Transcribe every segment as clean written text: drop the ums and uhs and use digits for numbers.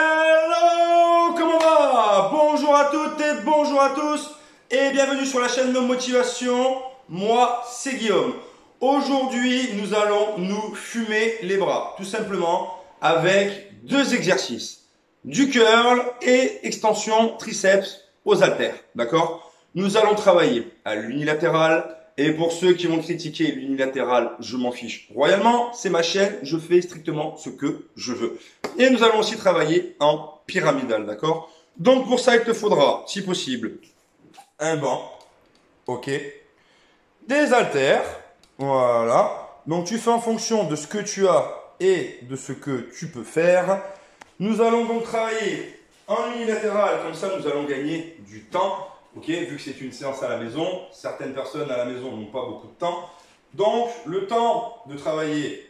Hello, comment va? Bonjour à toutes et bonjour à tous et bienvenue sur la chaîne de Motivation. Moi, c'est Guillaume. Aujourd'hui, nous allons nous fumer les bras, tout simplement, avec deux exercices. Du curl et extension triceps aux haltères, d'accord? Nous allons travailler à l'unilatéral. Et pour ceux qui vont critiquer l'unilatéral, je m'en fiche royalement. C'est ma chaîne, je fais strictement ce que je veux. Et nous allons aussi travailler en pyramidal, d'accord? Donc pour ça, il te faudra, si possible, un banc, ok? Des haltères, voilà. Donc tu fais en fonction de ce que tu as et de ce que tu peux faire. Nous allons donc travailler en unilatéral, comme ça nous allons gagner du temps. Ok, vu que c'est une séance à la maison, certaines personnes à la maison n'ont pas beaucoup de temps. Donc, le temps de travailler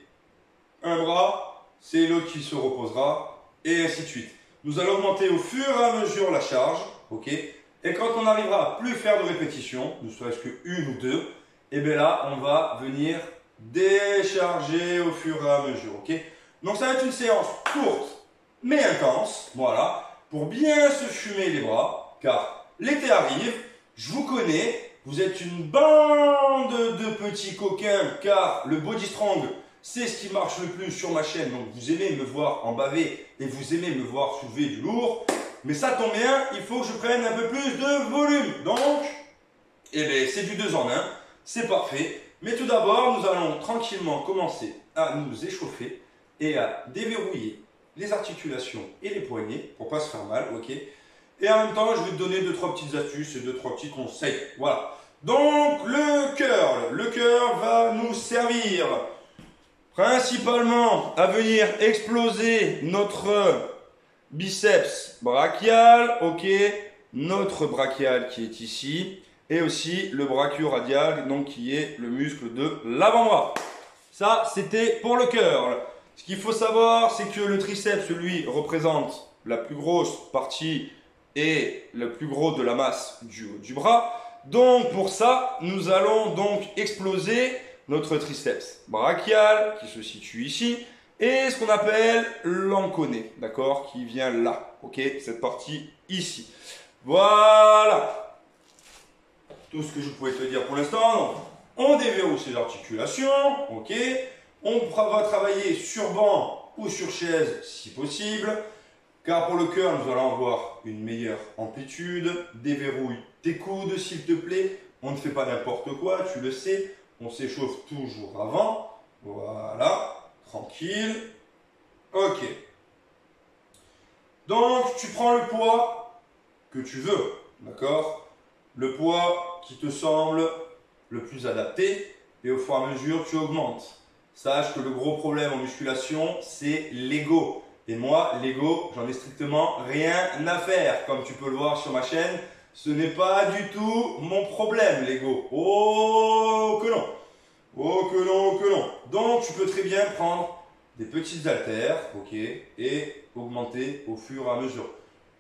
un bras, c'est l'autre qui se reposera, et ainsi de suite. Nous allons augmenter au fur et à mesure la charge, ok. Et quand on arrivera à plus faire de répétitions, ne serait-ce qu'une ou deux, et bien là, on va venir décharger au fur et à mesure, ok. Donc, ça va être une séance courte, mais intense, voilà, pour bien se fumer les bras, car l'été arrive, je vous connais, vous êtes une bande de petits coquins car le body strong, c'est ce qui marche le plus sur ma chaîne. Donc vous aimez me voir en baver et vous aimez me voir soulever du lourd. Mais ça tombe bien, il faut que je prenne un peu plus de volume. Donc, eh bien, c'est du 2 en 1, c'est parfait. Mais tout d'abord, nous allons tranquillement commencer à nous échauffer et à déverrouiller les articulations et les poignets pour pas se faire mal, ok? Et en même temps, je vais te donner 2-3 petites astuces et 2-3 petits conseils. Voilà. Donc, le curl. Le curl va nous servir principalement à venir exploser notre biceps brachial. Ok. Notre brachial qui est ici. Et aussi le brachioradial, donc qui est le muscle de l'avant-bras. Ça, c'était pour le curl. Ce qu'il faut savoir, c'est que le triceps, lui, représente la plus grosse partie et le plus gros de la masse du bras. Donc pour ça, nous allons donc exploser notre triceps brachial qui se situe ici et ce qu'on appelle l'enconé, d'accord, qui vient là, ok, cette partie ici. Voilà tout ce que je pouvais te dire pour l'instant. On déverrouille ces articulations, ok. On va travailler sur banc ou sur chaise si possible. Car pour le curl, nous allons avoir une meilleure amplitude. Déverrouille tes coudes, s'il te plaît. On ne fait pas n'importe quoi, tu le sais. On s'échauffe toujours avant. Voilà, tranquille. Ok. Donc, tu prends le poids que tu veux, d'accord? Le poids qui te semble le plus adapté. Et au fur et à mesure, tu augmentes. Sache que le gros problème en musculation, c'est l'ego. Et moi, l'ego, j'en ai strictement rien à faire. Comme tu peux le voir sur ma chaîne, ce n'est pas du tout mon problème, l'ego. Oh que non. Oh que non, oh que non. Donc, tu peux très bien prendre des petites haltères, ok, et augmenter au fur et à mesure.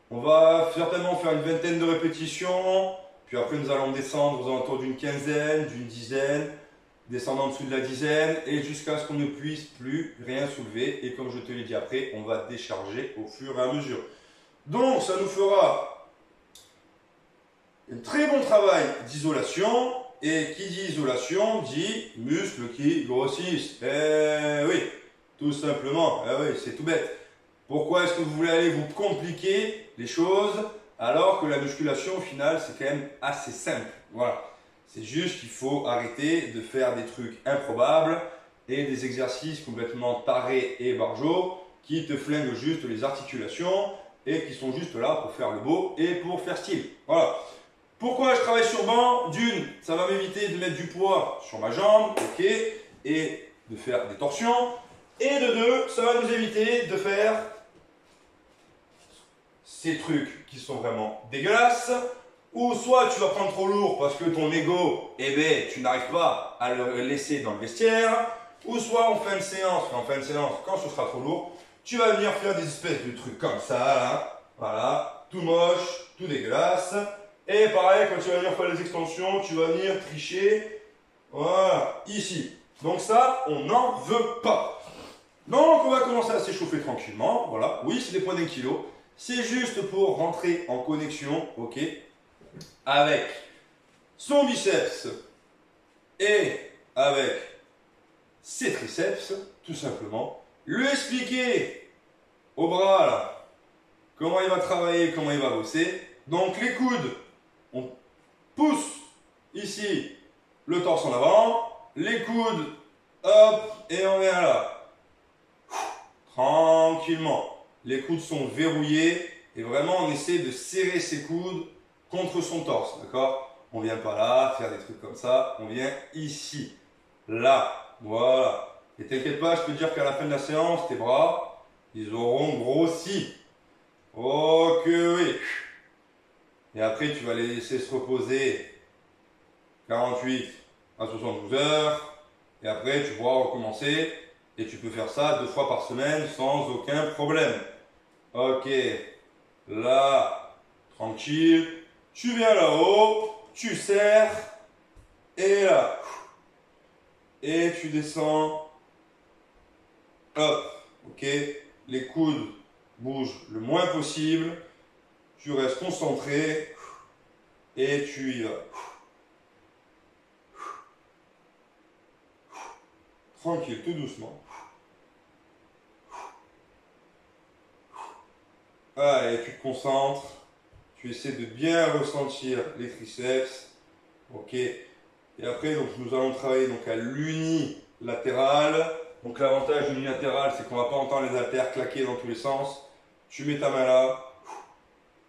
On va certainement faire une vingtaine de répétitions, puis après nous allons descendre aux alentours d'une quinzaine, d'une dizaine, descendre en dessous de la dizaine et jusqu'à ce qu'on ne puisse plus rien soulever. Et comme je te l'ai dit après, on va décharger au fur et à mesure. Donc ça nous fera un très bon travail d'isolation. Et qui dit isolation dit muscles qui grossissent. Eh oui, tout simplement. Eh oui, c'est tout bête. Pourquoi est-ce que vous voulez aller vous compliquer les choses alors que la musculation au final c'est quand même assez simple. Voilà. C'est juste qu'il faut arrêter de faire des trucs improbables et des exercices complètement tarés et barjots qui te flinguent juste les articulations et qui sont juste là pour faire le beau et pour faire style. Voilà. Pourquoi je travaille sur banc? D'une, ça va m'éviter de mettre du poids sur ma jambe, ok, et de faire des torsions. Et de deux, ça va nous éviter de faire ces trucs qui sont vraiment dégueulasses. Ou soit tu vas prendre trop lourd parce que ton ego, eh ben, tu n'arrives pas à le laisser dans le vestiaire. Ou soit en fin de séance, quand ce sera trop lourd, tu vas venir faire des espèces de trucs comme ça, là. Voilà, tout moche, tout dégueulasse. Et pareil, quand tu vas venir faire les extensions, tu vas venir tricher. Voilà, ici. Donc ça, on n'en veut pas. Donc, on va commencer à s'échauffer tranquillement. Voilà. Oui, c'est des poids d'1 kg. C'est juste pour rentrer en connexion, ok, avec son biceps et avec ses triceps, tout simplement. Lui expliquer au bras, là, comment il va travailler, comment il va bosser. Donc, les coudes, on pousse ici le torse en avant. Les coudes, hop, et on vient là. Tranquillement. Les coudes sont verrouillés et vraiment on essaie de serrer ses coudes contre son torse, d'accord? On vient pas là faire des trucs comme ça, on vient ici, là, voilà. Et t'inquiète pas, je peux te dire qu'à la fin de la séance, tes bras, ils auront grossi. Oh que oui. Et après, tu vas les laisser se reposer 48 à 72 heures. Et après, tu pourras recommencer. Et tu peux faire ça 2 fois par semaine sans aucun problème. Ok, là, tranquille. Tu viens là-haut, tu serres. Et là. Et tu descends. Hop, ok. Les coudes bougent le moins possible. Tu restes concentré. Et tu y vas. Tranquille, tout doucement. Allez, tu te concentres. Tu essaies de bien ressentir les triceps. Ok. Et après, donc, nous allons travailler donc, à l'unilatéral. Donc l'avantage de l'unilatéral, c'est qu'on ne va pas entendre les haltères claquer dans tous les sens. Tu mets ta main là.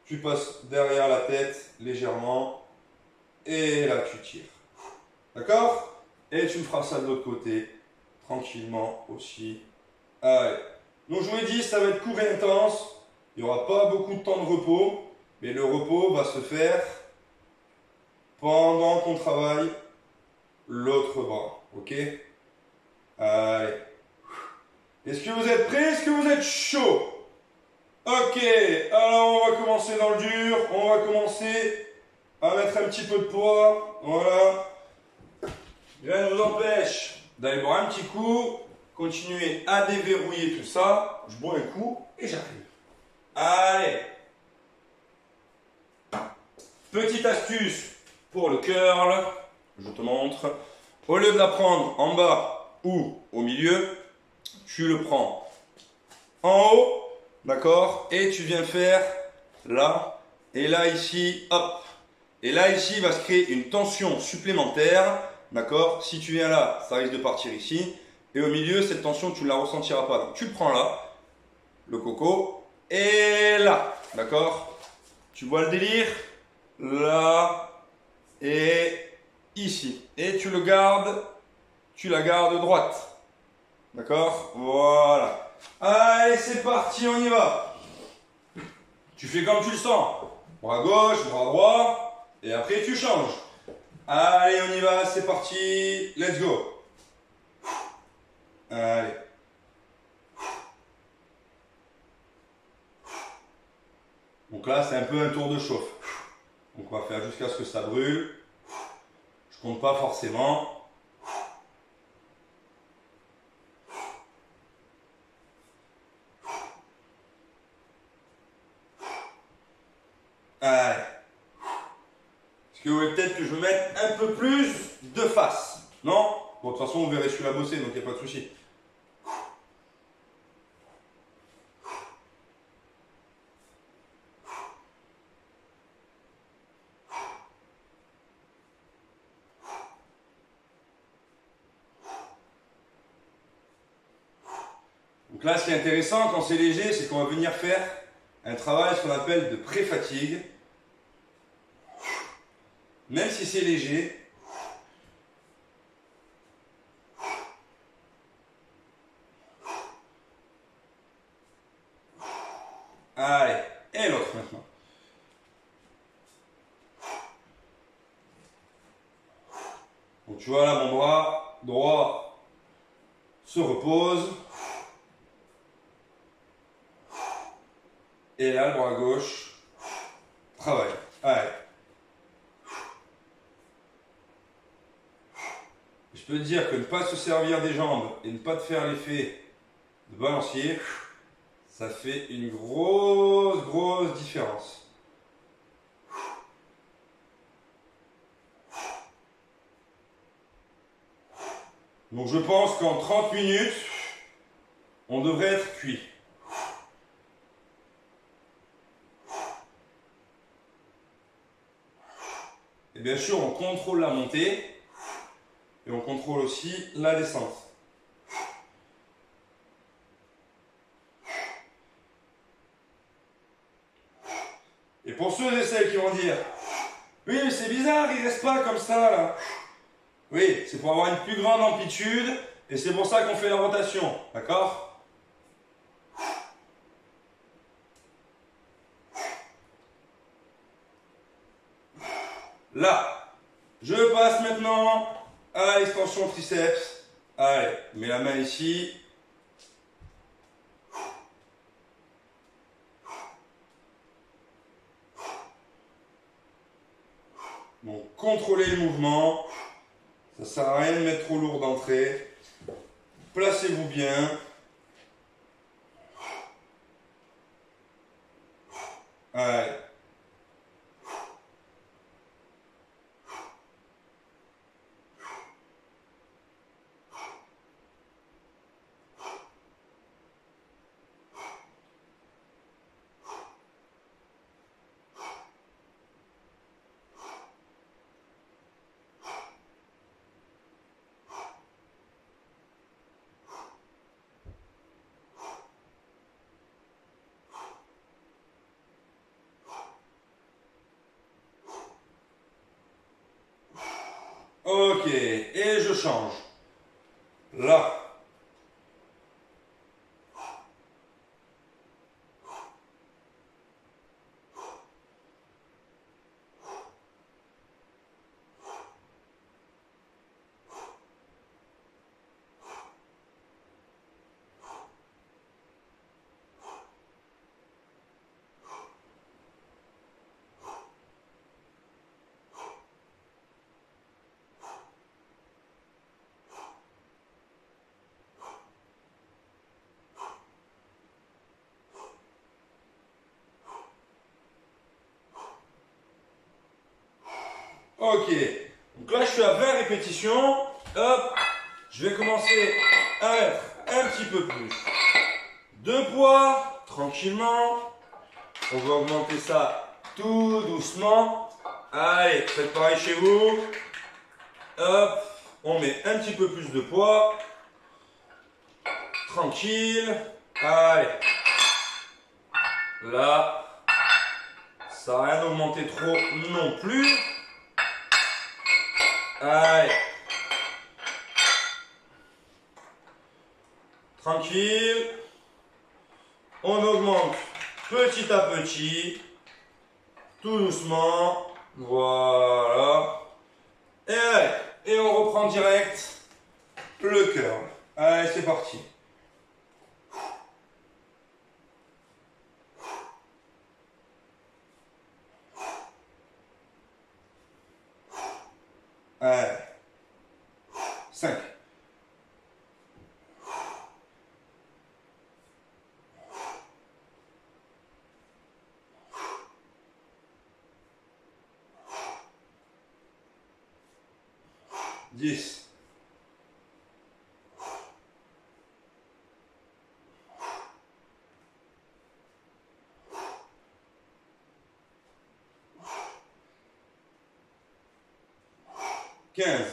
Tu passes derrière la tête légèrement. Et là, tu tires. D'accord? Et tu me feras ça de l'autre côté. Tranquillement aussi. Allez. Donc je vous l'ai dit, ça va être court et intense. Il n'y aura pas beaucoup de temps de repos. Mais le repos va se faire pendant qu'on travaille l'autre bras. Ok? Allez. Est-ce que vous êtes prêts? Est-ce que vous êtes chaud? Ok. Alors on va commencer dans le dur. On va commencer à mettre un petit peu de poids. Voilà. Rien ne vous empêche d'aller boire un petit coup. Continuez à déverrouiller tout ça. Je bois un coup et j'arrive. Allez. Petite astuce pour le curl. Je te montre. Au lieu de la prendre en bas ou au milieu, tu le prends en haut. D'accord? Et tu viens faire là. Et là, ici, hop. Et là, ici, il va se créer une tension supplémentaire. D'accord? Si tu viens là, ça risque de partir ici. Et au milieu, cette tension, tu ne la ressentiras pas. Donc, tu le prends là, le coco, et là. D'accord? Tu vois le délire? Là, et ici. Et tu le gardes, tu la gardes droite. D'accord? Voilà. Allez, c'est parti, on y va. Tu fais comme tu le sens. Bras gauche, bras droit. Et après, tu changes. Allez, on y va, c'est parti. Let's go. Allez. Donc là, c'est un peu un tour de chauffe. Donc on va faire jusqu'à ce que ça brûle. Je compte pas forcément. Allez. Est-ce que vous voulez peut-être que je mette un peu plus de face? Non? Bon, de toute façon, vous verrez celui-là bosser, donc il n'y a pas de souci. Donc là, ce qui est intéressant quand c'est léger, c'est qu'on va venir faire un travail, ce qu'on appelle de pré-fatigue. Même si c'est léger. Allez, et l'autre maintenant. Donc tu vois là, mon bras droit se repose. Et là, le bras gauche travaille. Allez. Je peux te dire que ne pas se servir des jambes et ne pas te faire l'effet de balancier, ça fait une grosse différence. Donc je pense qu'en 30 minutes, on devrait être cuit. Et bien sûr, on contrôle la montée et on contrôle aussi la descente. Et pour ceux et celles qui vont dire « Oui, mais c'est bizarre, il ne reste pas comme ça là ». Oui, c'est pour avoir une plus grande amplitude et c'est pour ça qu'on fait la rotation, d'accord? Là, je passe maintenant à l'extension triceps. Allez, mets la main ici. Donc, contrôlez le mouvement. Ça ne sert à rien de mettre trop lourd d'entrée. Placez-vous bien. Allez. Ok, et je change. Là. Ok, donc là je suis à 20 répétitions. Hop, je vais commencer à mettre un petit peu plus de poids, tranquillement. On va augmenter ça tout doucement. Allez, faites pareil chez vous. Hop, on met un petit peu plus de poids. Tranquille. Allez. Là, ça n'a rien augmenté trop non plus. Allez. Tranquille. On augmente petit à petit. Tout doucement. Voilà. Et allez. Et on reprend direct le curl. Allez, c'est parti. Allez. 5. 10. 15.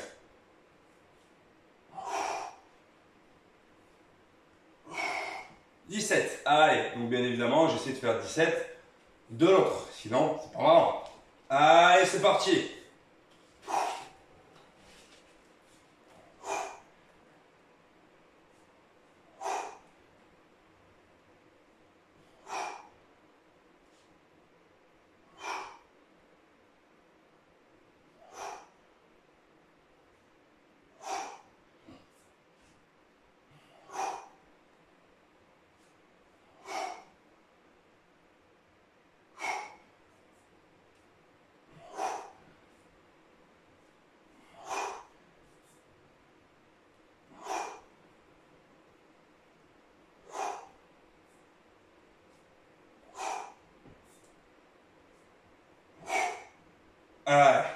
17. Allez, donc bien évidemment, j'essaie de faire 17 de l'autre, sinon c'est pas marrant. Allez, c'est parti. Allez.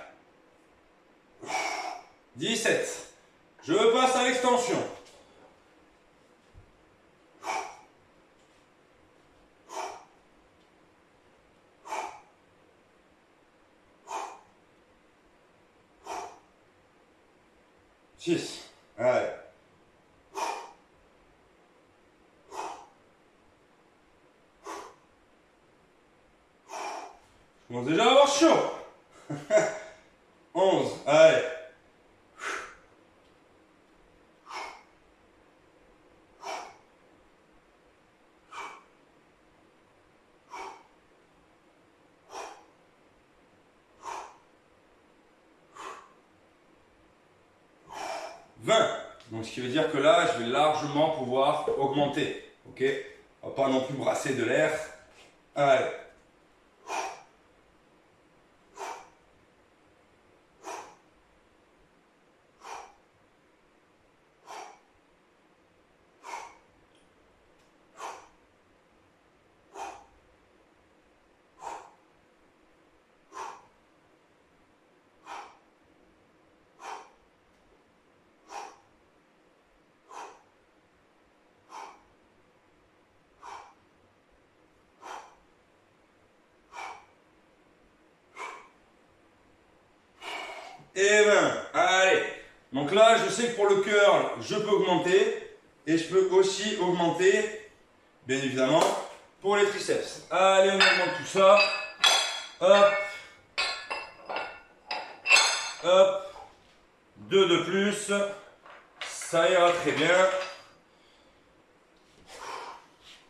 17. Je passe à l'extension. 6. Allez. Je commence déjà à avoir chaud. 11. Allez. 20. Donc ce qui veut dire que là, je vais largement pouvoir augmenter. Ok? On va pas non plus brasser de l'air. Allez. Et 20. Allez. Donc là, je sais que pour le curl, je peux augmenter. Et je peux aussi augmenter, bien évidemment, pour les triceps. Allez, on augmente tout ça. Hop. Hop. 2 de plus. Ça ira très bien.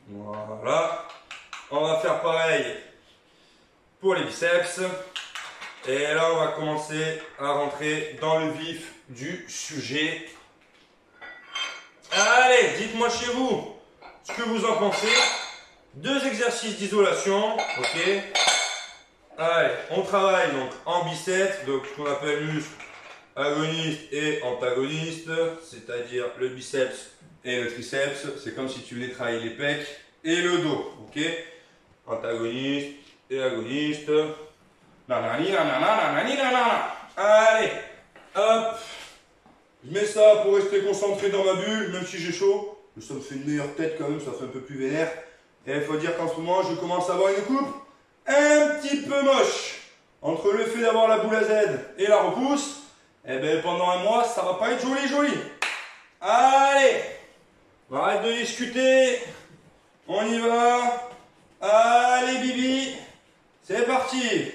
Voilà. On va faire pareil pour les biceps. Et là, on va commencer à rentrer dans le vif du sujet. Allez, dites-moi chez vous ce que vous en pensez. 2 exercices d'isolation. Ok. Allez, on travaille donc en biceps, donc ce qu'on appelle muscle agoniste et antagoniste, c'est-à-dire le biceps et le triceps. C'est comme si tu venais travailler les pecs et le dos. Ok. Antagoniste et agoniste. Nanani, nanana, nanani, nanana. Allez, hop. Je mets ça pour rester concentré dans ma bulle, même si j'ai chaud. Mais ça me fait une meilleure tête quand même, ça fait un peu plus vénère. Et il faut dire qu'en ce moment, je commence à avoir une coupe un petit peu moche. Entre le fait d'avoir la boule à Z et la repousse, eh ben pendant un mois, ça va pas être joli, joli. Allez, on arrête de discuter. On y va. Allez, Bibi. C'est parti.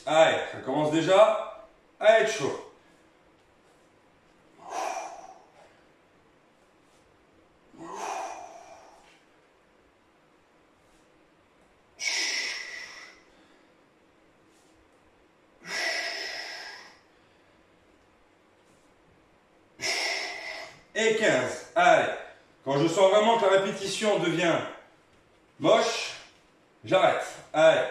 Allez, ça commence déjà à être chaud. Et 15. Allez, quand je sens vraiment que la répétition devient moche, j'arrête. Allez.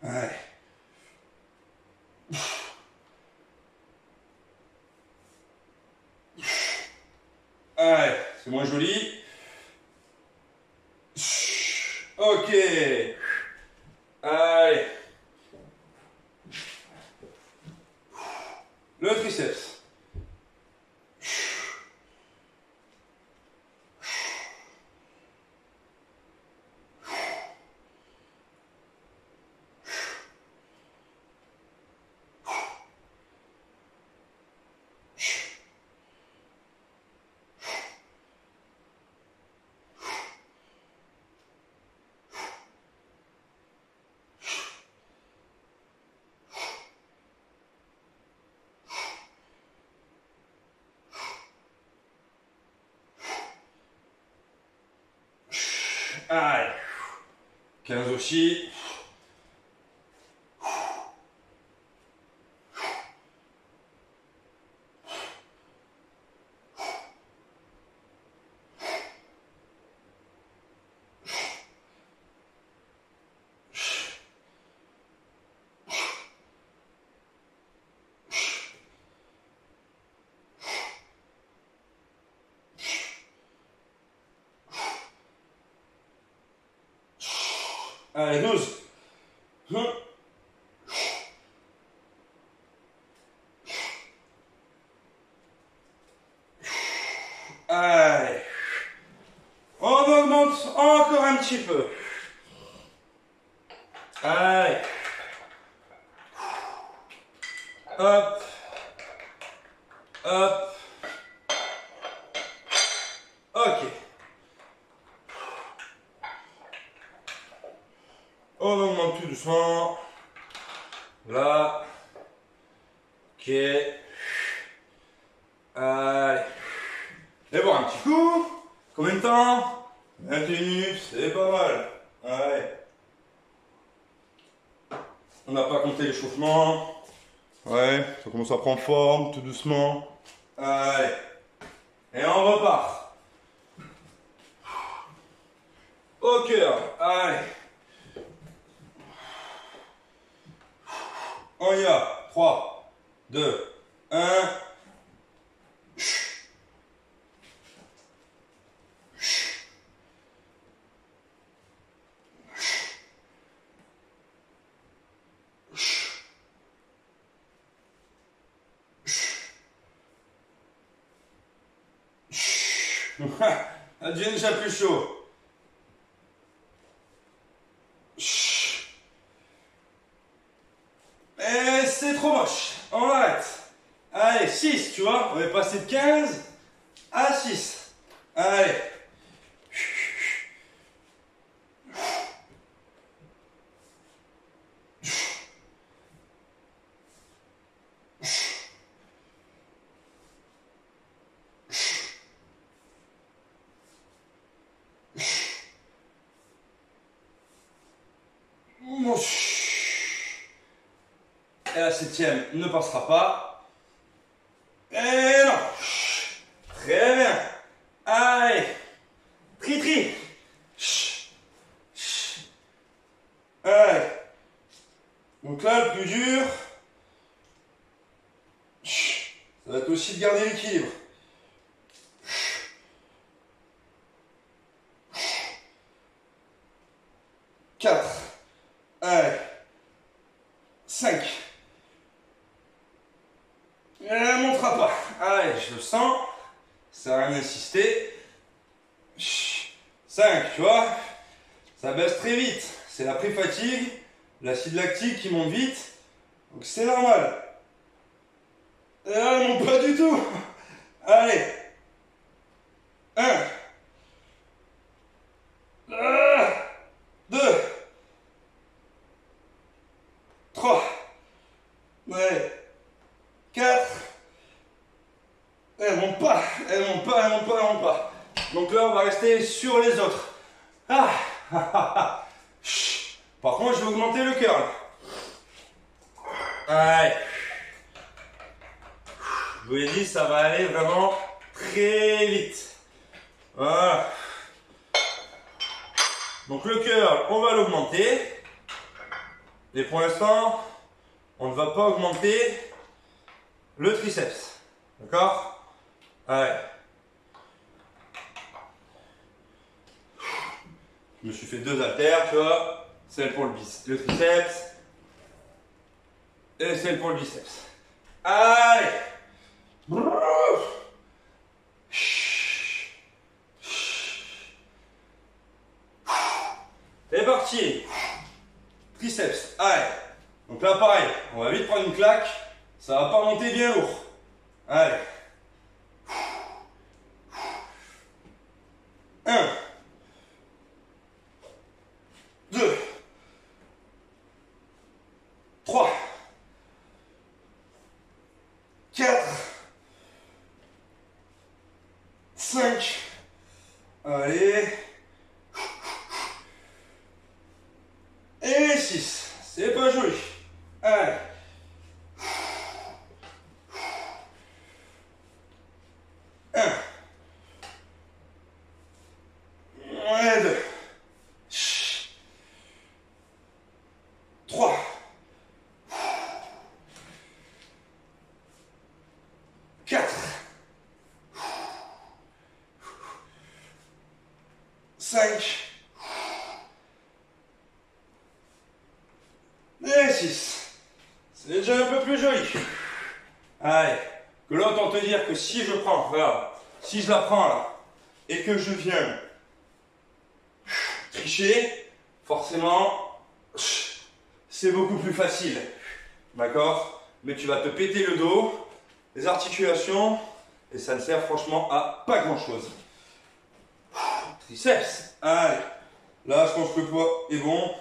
Allez. Allez, c'est moins joli. Ok. Allez. Le triceps. Allez. 15 aussi. Allez, 12. Allez. On augmente encore un petit peu. Allez. Hop. Hop. Ok. On augmente tout doucement. Là. Ok. Allez. Et bon, un petit coup. Combien de temps? 21 minutes, c'est pas mal. Allez. On n'a pas compté l'échauffement. Ouais, ça commence à prendre forme, tout doucement. Allez. Et on repart. Au cœur. Allez. On y va. 3, 2, 1. Ça devient déjà plus chaud. Et c'est trop moche. On arrête. Allez, 6, tu vois. On est passé de 15 à 6. Allez. Et la 7e ne passera pas. Et non. Très bien. Allez. Tri. Allez. Donc là, le plus dur, ça va être aussi de garder l'équilibre. Quatre. Allez. 5. Elle ne montera pas. Allez, je le sens. Ça va rien d'insister. 5, tu vois. Ça baisse très vite. C'est la pré-fatigue, l'acide lactique qui monte vite. Donc c'est normal. Et là, elle monte pas du tout. Allez. 1. 2. 3. Ouais. 4. Elle monte pas. Donc là, on va rester sur les autres. Par contre, je vais augmenter le curl. Allez. Je vous l'ai dit, ça va aller vraiment très vite. Voilà. Donc le curl, on va l'augmenter. Et pour l'instant, on ne va pas augmenter le triceps. D'accord? Allez. Je me suis fait 2 haltères, tu vois. Celle pour le triceps. Et celle pour le biceps. Allez. C'est parti. Triceps. Allez. Donc là, pareil. On va vite prendre une claque. Ça va pas monter bien lourd. Allez. 1. 2. 3. 4. 5. Allez. 4, 5, et 6. C'est déjà un peu plus joli. Allez, que là, autant te dire que si je prends, regarde, si je la prends là, et que je viens tricher, forcément, c'est beaucoup plus facile. D'accord? Mais tu vas te péter le dos, les articulations, et ça ne sert franchement à pas grand chose. Triceps. Allez, là, je pense que le poids est bon.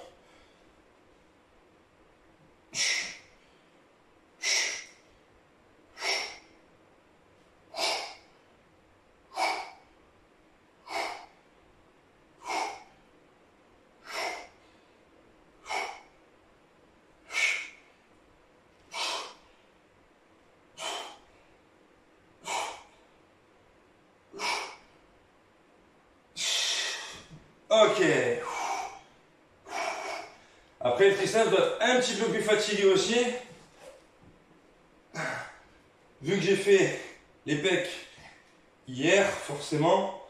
Ok. Après, le triceps doit être un petit peu plus fatigué aussi. Vu que j'ai fait les pecs hier, forcément.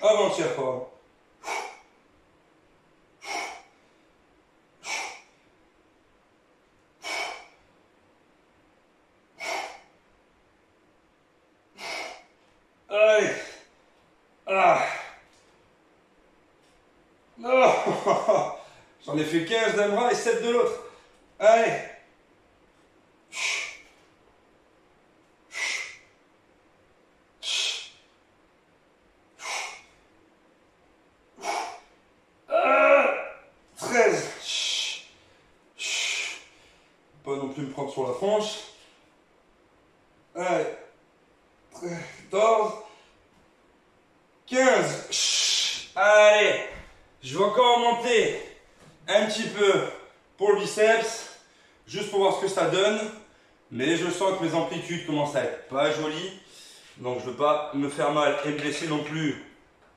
Avant-hier, quoi. Allez. Ah. Oh. J'en ai fait 15 d'un bras et 7 de l'autre. Allez. Pas non plus me prendre sur la tronche. Allez. 14. 15. Allez. Je vais encore monter un petit peu pour le biceps. Juste pour voir ce que ça donne. Mais je sens que mes amplitudes commencent à être pas jolies. Donc je ne veux pas me faire mal et me blesser non plus.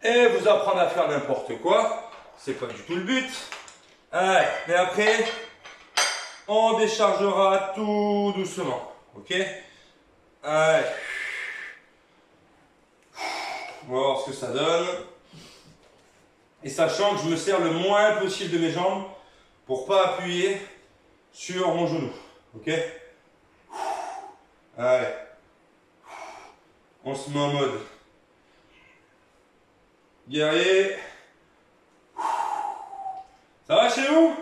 Et vous apprendre à faire n'importe quoi. C'est pas du tout le but. Allez. Et après, on déchargera tout doucement. Ok? Allez. On va voir ce que ça donne. Et sachant que je me sers le moins possible de mes jambes pour pas appuyer sur mon genou. Ok? Allez. On se met en mode guerrier. Ça va chez vous?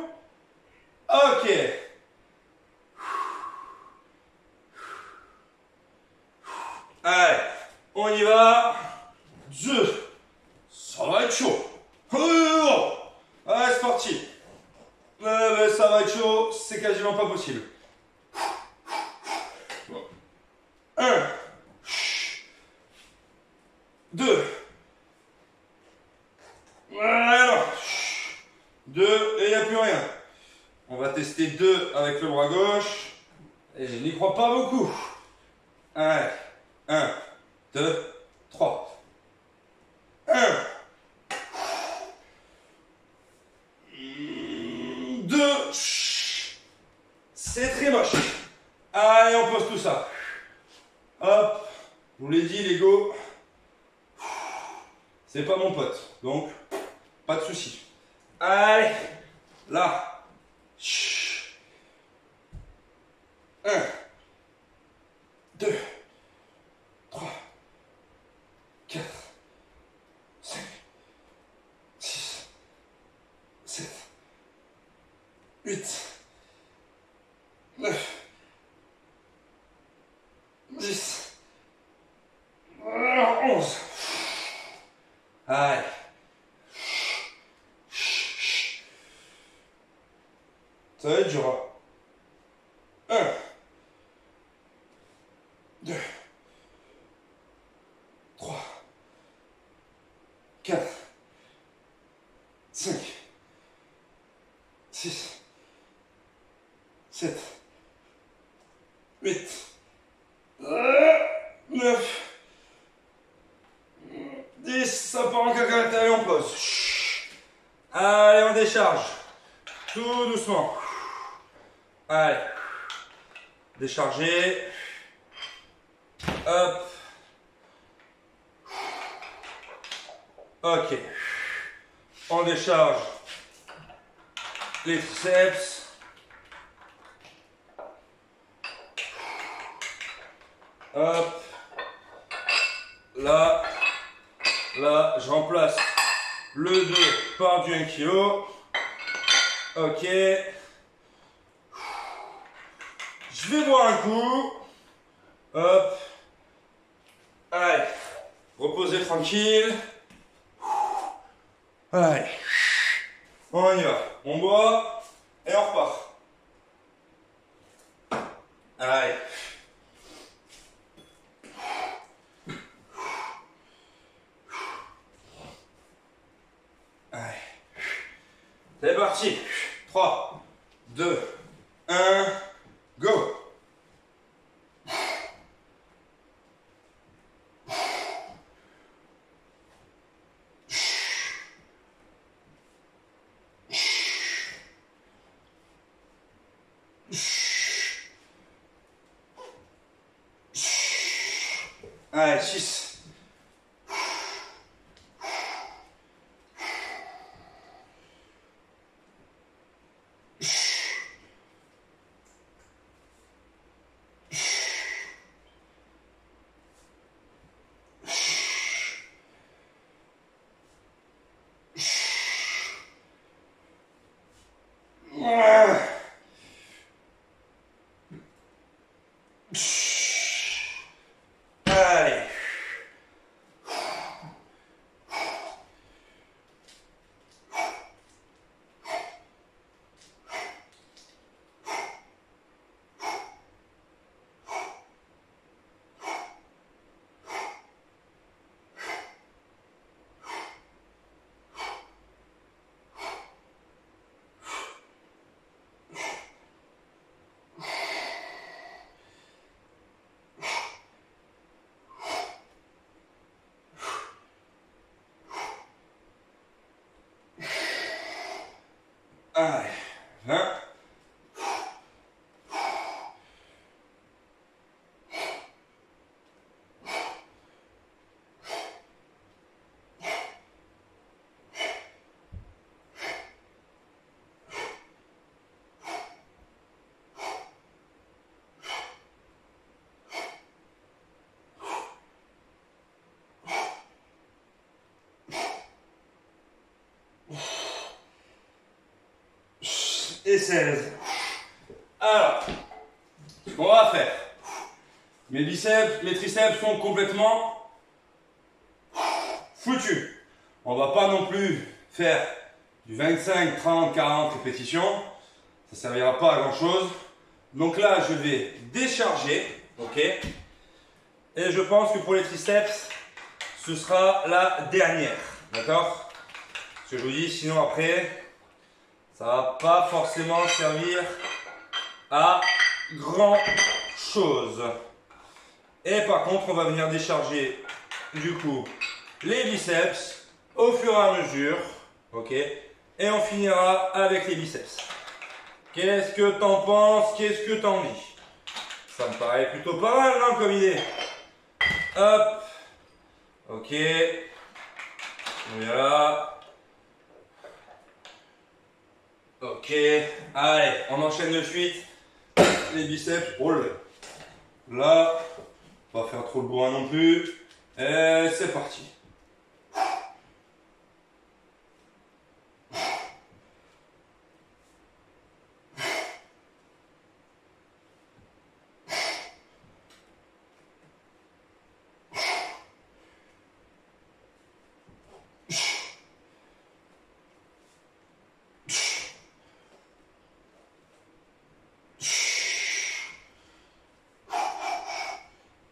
Ok. Allez, on y va. 2. Ça va être chaud. Allez, c'est parti. Ça va être chaud, c'est quasiment pas possible. 1. 2. Voilà. 2 et il n'y a plus rien. On va tester 2 avec le bras gauche. Et je n'y crois pas beaucoup. Allez. 1, 2, 3. 1. 2. C'est très moche. Allez, on pose tout ça. Hop. Je vous l'ai dit, l'ego, c'est pas mon pote. Donc, pas de souci. Allez. Là. 1. 2. 3, 4, 5, 6, 7, 8, 9, 10, 11. Allez. Ça va être dur. 1, 2, 3, 4, 5, 6, 7, 8, 9, 10, ça part en cacahuète, allez on pose. Allez on décharge, tout doucement. Allez. Décharger. Hop. Ok. On décharge les triceps. Hop. Là. Là, je remplace le 2 par du 1 kg. Ok. Je vais boire un coup. Hop. Allez. Reposez tranquille. Allez. On y va. On boit et on repart. Allez. Allez. C'est parti. 3, 2, 1, go. Allez, 6. Allez. Allez, 20. Et 16. Alors, ce qu'on va faire, mes biceps, mes triceps sont complètement foutus. On va pas non plus faire du 25, 30, 40 répétitions. Ça servira pas à grand chose. Donc là, je vais décharger, ok. Et je pense que pour les triceps, ce sera la dernière, d'accord. Ce que je vous dis, sinon après, ça va pas forcément servir à grand chose. Et par contre, on va venir décharger du coup les biceps au fur et à mesure, ok. Et on finira avec les biceps. Qu'est-ce que t'en penses? Qu'est-ce que t'en dis? Ça me paraît plutôt pas mal, non, comme idée. Hop. Ok. Voilà. Ok. Allez, on enchaîne de suite. Les biceps. Oh là. Là. Pas faire trop le bourrin non plus. Et c'est parti.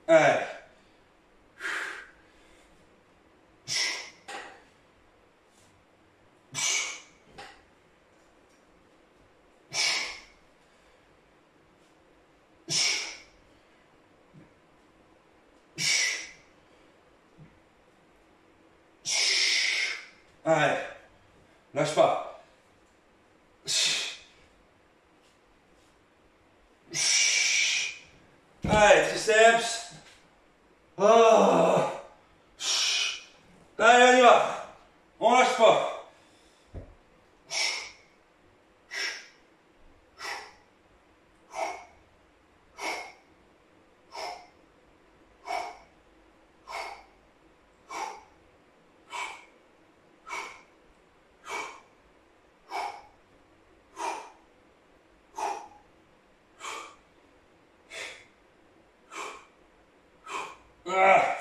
Allez. Allez. Lâche pas. Allez, triceps. Oh. Allez, on y va. On lâche pas. Ah.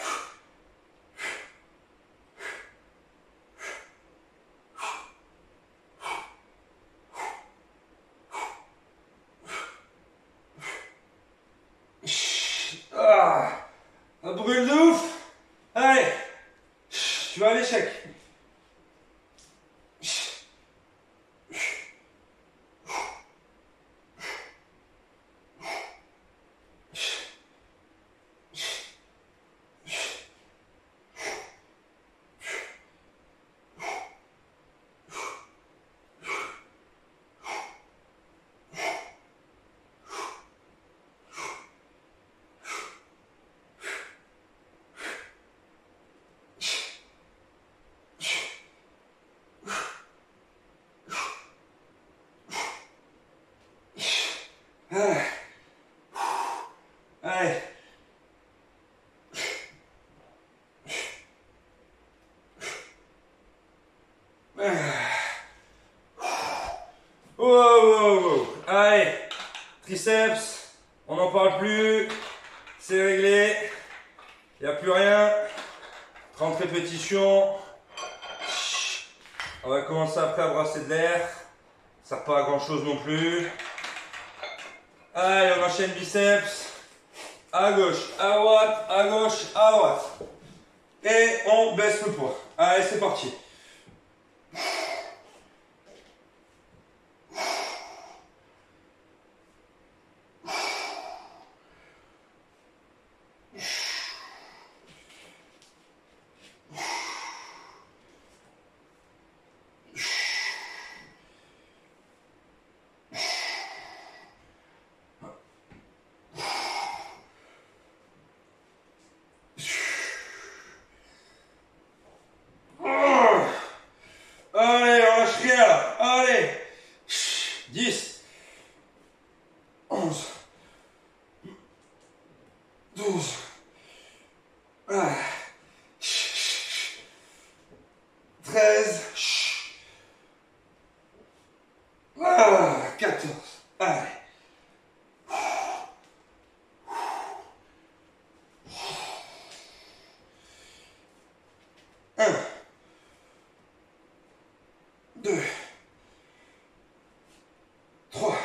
Ah. Un brûle de ouf. Allez, tu vas à l'échec. Allez. Wow, wow, wow. Allez, triceps, on n'en parle plus, c'est réglé, il n'y a plus rien. 30 répétitions. On va commencer après à brasser de l'air, ça ne sert pas à grand chose non plus. Allez, on enchaîne biceps, à gauche, à droite, à gauche, à droite. Et on baisse le poids. Allez, c'est parti. Allez, on lâche rien là. Allez. 10, 11, 12, 13, 14. Allez. 1, 2, 3,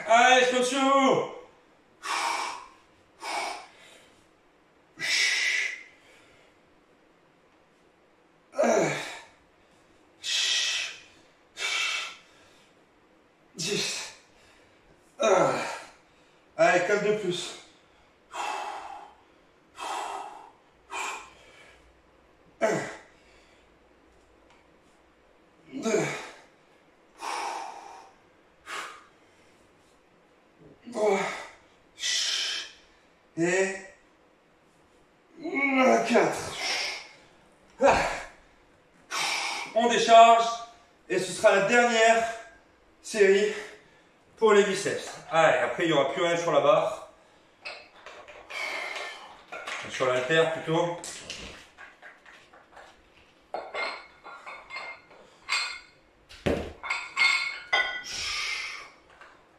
allez, je compte sur vous. Allez, 4 de plus. 1, 2, 3, et 4. On décharge et ce sera la dernière série pour les biceps. Allez, après il n'y aura plus rien sur la barre. Sur l'haltère plutôt.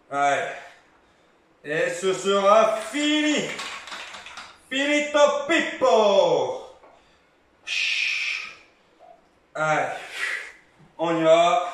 Allez. Et ce sera fini. Finito Pippo. Allez. On y va.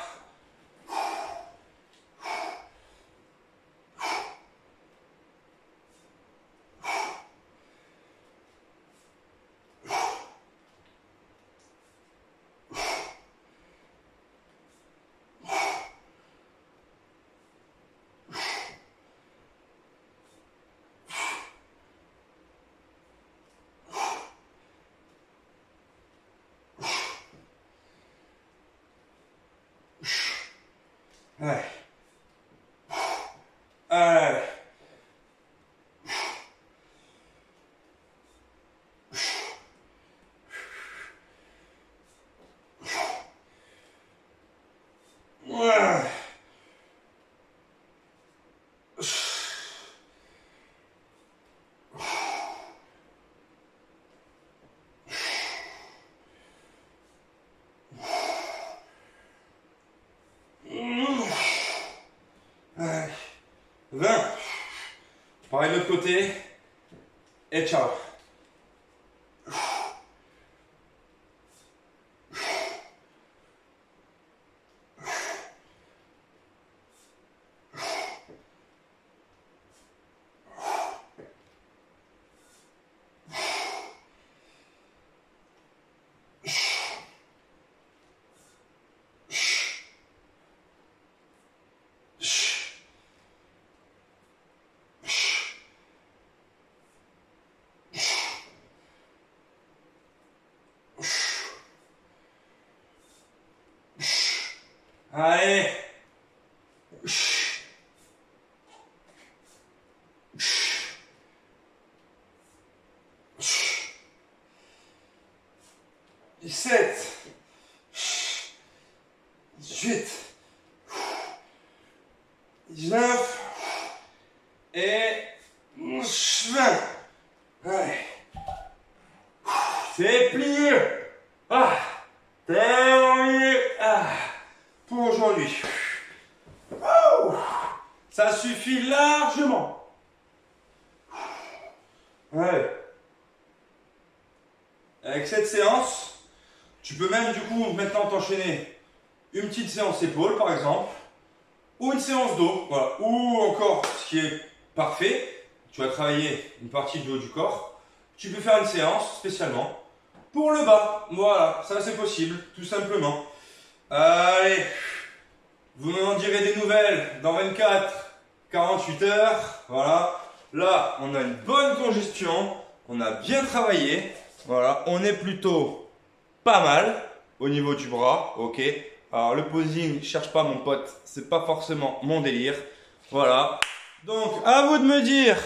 Allez. Allez. Ouais. Allez. 20. Pareil de l'autre côté. Et ciao. Allez. 17, 18, 19 et 20. Allez. C'est plié. Ah, terminé. Ah, pour aujourd'hui. Oh, ça suffit largement. Allez. Avec cette séance, tu peux même du coup maintenant t'enchaîner une petite séance épaules par exemple, ou une séance dos, voilà. Ou encore, ce qui est parfait, tu vas travailler une partie du haut du corps, tu peux faire une séance spécialement pour le bas, voilà, ça c'est possible, tout simplement. Allez, vous m'en direz des nouvelles dans 24, 48 heures, voilà. Là, on a une bonne congestion, on a bien travaillé, voilà, on est plutôt pas mal au niveau du bras, ok. Alors le posing, cherche pas mon pote, c'est pas forcément mon délire, voilà. Donc à vous de me dire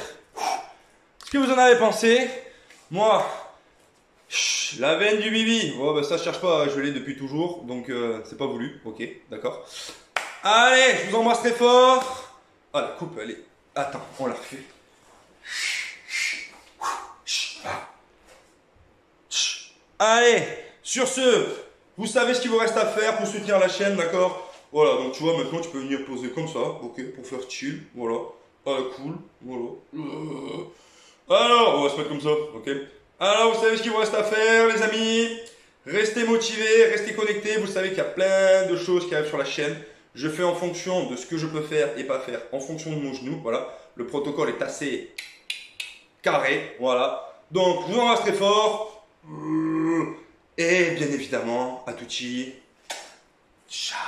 ce que vous en avez pensé. Moi, la veine du bibi, oh, bah, ça je cherche pas, je l'ai depuis toujours, donc c'est pas voulu, ok, d'accord. Allez, je vous embrasse très fort. Ah la coupe, allez, attends, on la refait. Allez, sur ce, vous savez ce qu'il vous reste à faire pour soutenir la chaîne, d'accord? Voilà, donc tu vois, maintenant tu peux venir poser comme ça, ok, pour faire chill, voilà. Ah, cool, voilà. Alors, on va se mettre comme ça, ok? Alors, vous savez ce qu'il vous reste à faire, les amis? Restez motivés, restez connectés, vous savez qu'il y a plein de choses qui arrivent sur la chaîne. Je fais en fonction de ce que je peux faire et pas faire, en fonction de mon genou, voilà. Le protocole est assez carré, voilà. Donc, je vous embrasse très fort. Et bien évidemment, à tutti. Ciao.